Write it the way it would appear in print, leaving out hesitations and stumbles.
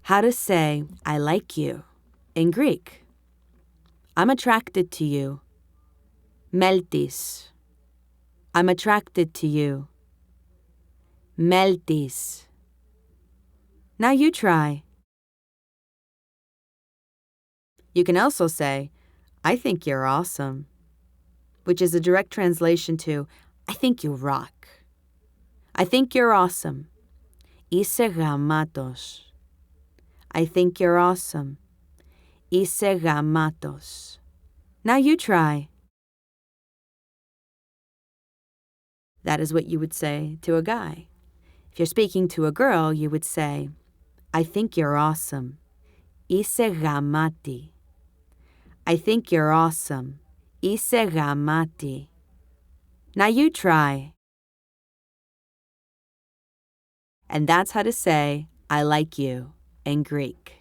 How to say I like you in Greek. I'm attracted to you. Meltis. I'm attracted to you. Meltis. Now you try. You can also say, I think you're awesome, which is a direct translation to, I think you rock. I think you're awesome. Είσαι ga-ma-tos. I think you're awesome. Είσαι ga-ma-tos. Now you try. That is what you would say to a guy. If you're speaking to a girl, you would say, I think you're awesome. Είσαι γαμάτη. I think you're awesome. Είσαι γαμάτη. Now you try. And that's how to say, I like you in Greek.